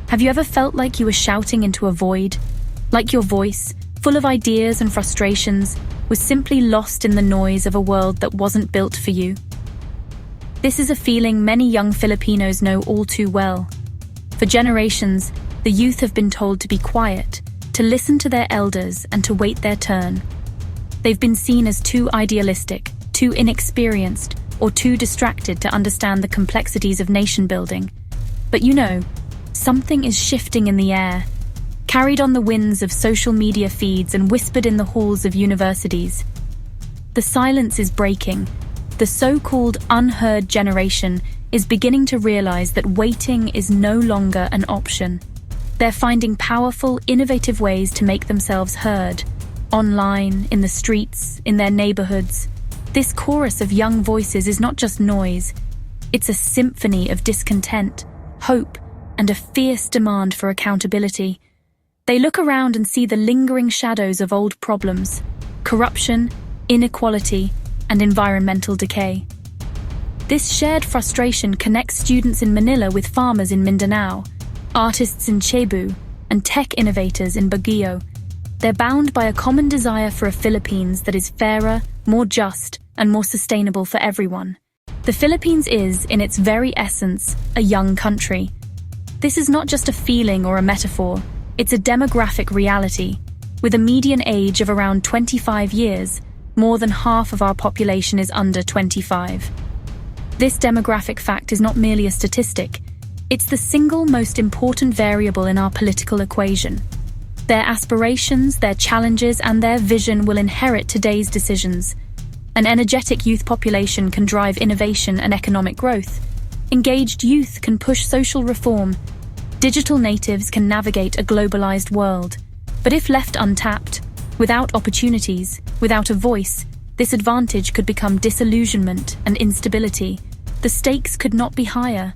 Have you ever felt like you were shouting into a void? Like your voice, full of ideas and frustrations, was simply lost in the noise of a world that wasn't built for you? This is a feeling many young Filipinos know all too well. For generations, the youth have been told to be quiet, to listen to their elders, and to wait their turn. They've been seen as too idealistic, too inexperienced, or too distracted to understand the complexities of nation building. But something is shifting in the air, carried on the winds of social media feeds and whispered in the halls of universities. The silence is breaking. The so-called unheard generation is beginning to realize that waiting is no longer an option. They're finding powerful, innovative ways to make themselves heard, online, in the streets, in their neighborhoods. This chorus of young voices is not just noise. It's a symphony of discontent, hope, and a fierce demand for accountability. They look around and see the lingering shadows of old problems: corruption, inequality, and environmental decay. This shared frustration connects students in Manila with farmers in Mindanao, artists in Cebu, and tech innovators in Baguio. They're bound by a common desire for a Philippines that is fairer, more just, and more sustainable for everyone. The Philippines is, in its very essence, a young country. This is not just a feeling or a metaphor, it's a demographic reality. With a median age of around 25 years, more than half of our population is under 25. This demographic fact is not merely a statistic, it's the single most important variable in our political equation. Their aspirations, their challenges, and their vision will inherit today's decisions. An energetic youth population can drive innovation and economic growth. Engaged youth can push social reform. Digital natives can navigate a globalized world. But if left untapped, without opportunities, without a voice, this advantage could become disillusionment and instability. The stakes could not be higher.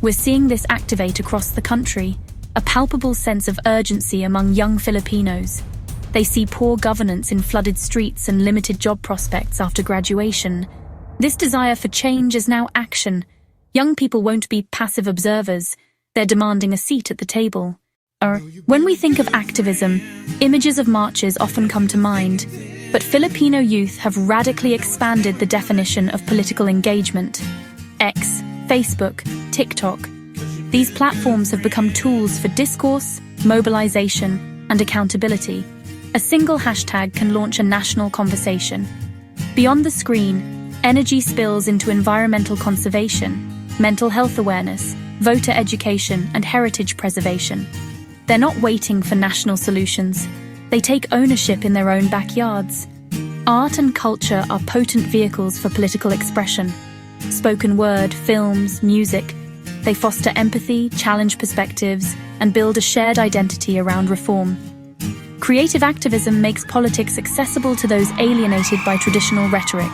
We're seeing this activate across the country, a palpable sense of urgency among young Filipinos. They see poor governance in flooded streets and limited job prospects after graduation. This desire for change is now action. Young people won't be passive observers. They're demanding a seat at the table. When we think of activism, images of marches often come to mind, but Filipino youth have radically expanded the definition of political engagement. X, Facebook, TikTok. These platforms have become tools for discourse, mobilization, and accountability. A single hashtag can launch a national conversation. Beyond the screen, energy spills into environmental conservation, mental health awareness, voter education, and heritage preservation. They're not waiting for national solutions. They take ownership in their own backyards. Art and culture are potent vehicles for political expression. Spoken word, films, music. They foster empathy, challenge perspectives, and build a shared identity around reform. Creative activism makes politics accessible to those alienated by traditional rhetoric.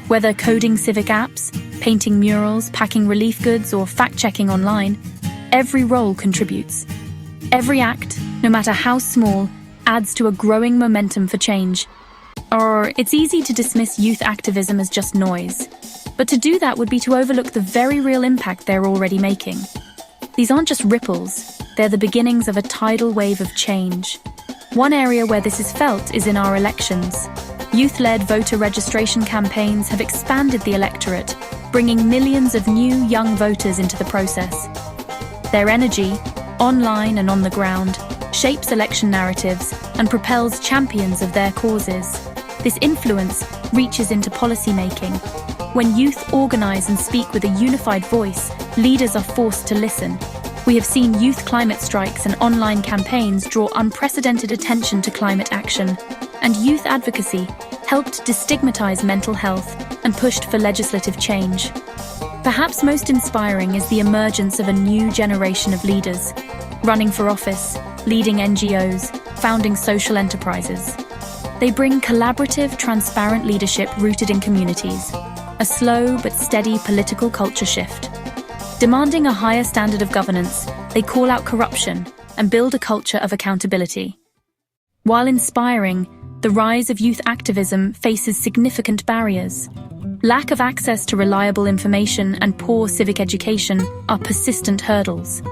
Whether coding civic apps, painting murals, packing relief goods, or fact-checking online, every role contributes. Every act, no matter how small, adds to a growing momentum for change. It's easy to dismiss youth activism as just noise. But to do that would be to overlook the very real impact they're already making. These aren't just ripples, they're the beginnings of a tidal wave of change. One area where this is felt is in our elections. Youth-led voter registration campaigns have expanded the electorate, bringing millions of new, young voters into the process. Their energy, online and on the ground, shapes election narratives and propels champions of their causes. This influence reaches into policymaking. When youth organize and speak with a unified voice, leaders are forced to listen. We have seen youth climate strikes and online campaigns draw unprecedented attention to climate action, and youth advocacy helped destigmatize mental health and pushed for legislative change. Perhaps most inspiring is the emergence of a new generation of leaders, running for office, leading NGOs, founding social enterprises. They bring collaborative, transparent leadership rooted in communities, a slow but steady political culture shift. Demanding a higher standard of governance, they call out corruption and build a culture of accountability. While inspiring, the rise of youth activism faces significant barriers. Lack of access to reliable information and poor civic education are persistent hurdles.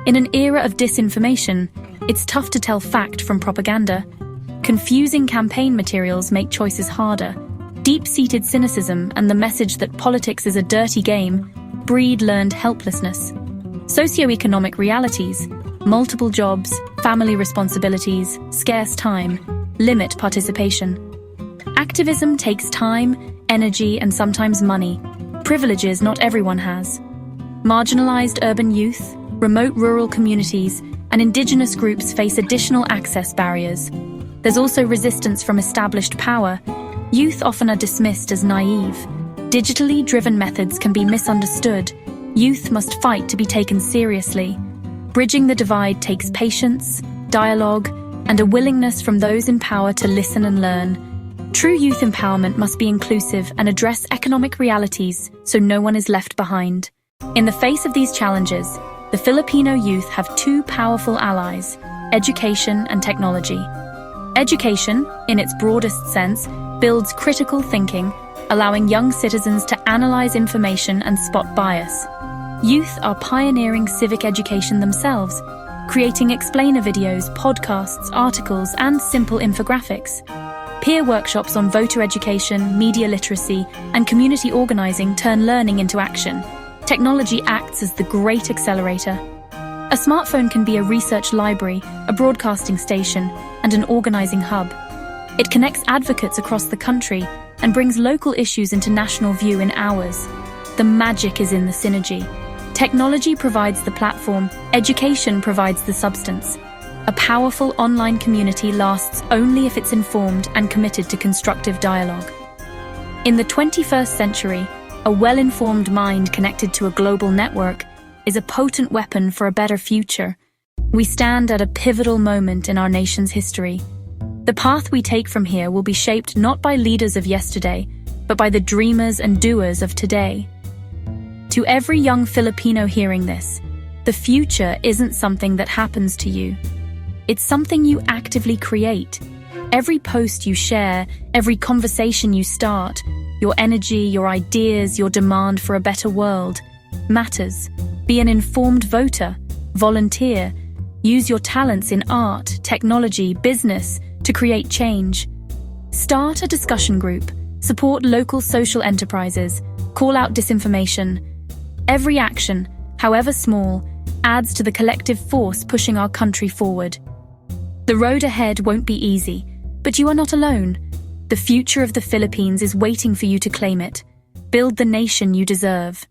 In an era of disinformation, it's tough to tell fact from propaganda. Confusing campaign materials make choices harder. Deep-seated cynicism and the message that politics is a dirty game breed learned helplessness. Socioeconomic realities, multiple jobs, family responsibilities, scarce time, limit participation. Activism takes time, energy, and sometimes money, privileges not everyone has. Marginalized urban youth, remote rural communities, and indigenous groups face additional access barriers. There's also resistance from established power. Youth often are dismissed as naive. Digitally driven methods can be misunderstood. Youth must fight to be taken seriously. Bridging the divide takes patience, dialogue, and a willingness from those in power to listen and learn. True youth empowerment must be inclusive and address economic realities so no one is left behind. In the face of these challenges, the Filipino youth have two powerful allies: education and technology. Education, in its broadest sense, builds critical thinking, allowing young citizens to analyze information and spot bias. Youth are pioneering civic education themselves, creating explainer videos, podcasts, articles, and simple infographics. Peer workshops on voter education, media literacy, and community organizing turn learning into action. Technology acts as the great accelerator. A smartphone can be a research library, a broadcasting station, and an organizing hub. It connects advocates across the country and brings local issues into national view in hours. The magic is in the synergy. Technology provides the platform, education provides the substance. A powerful online community lasts only if it's informed and committed to constructive dialogue. In the 21st century, a well-informed mind connected to a global network is a potent weapon for a better future. We stand at a pivotal moment in our nation's history. The path we take from here will be shaped not by leaders of yesterday, but by the dreamers and doers of today. To every young Filipino hearing this, the future isn't something that happens to you. It's something you actively create. Every post you share, every conversation you start, your energy, your ideas, your demand for a better world matters. Be an informed voter, volunteer, use your talents in art, technology, business to create change. Start a discussion group, support local social enterprises, call out disinformation. Every action, however small, adds to the collective force pushing our country forward. The road ahead won't be easy, but you are not alone. The future of the Philippines is waiting for you to claim it. Build the nation you deserve.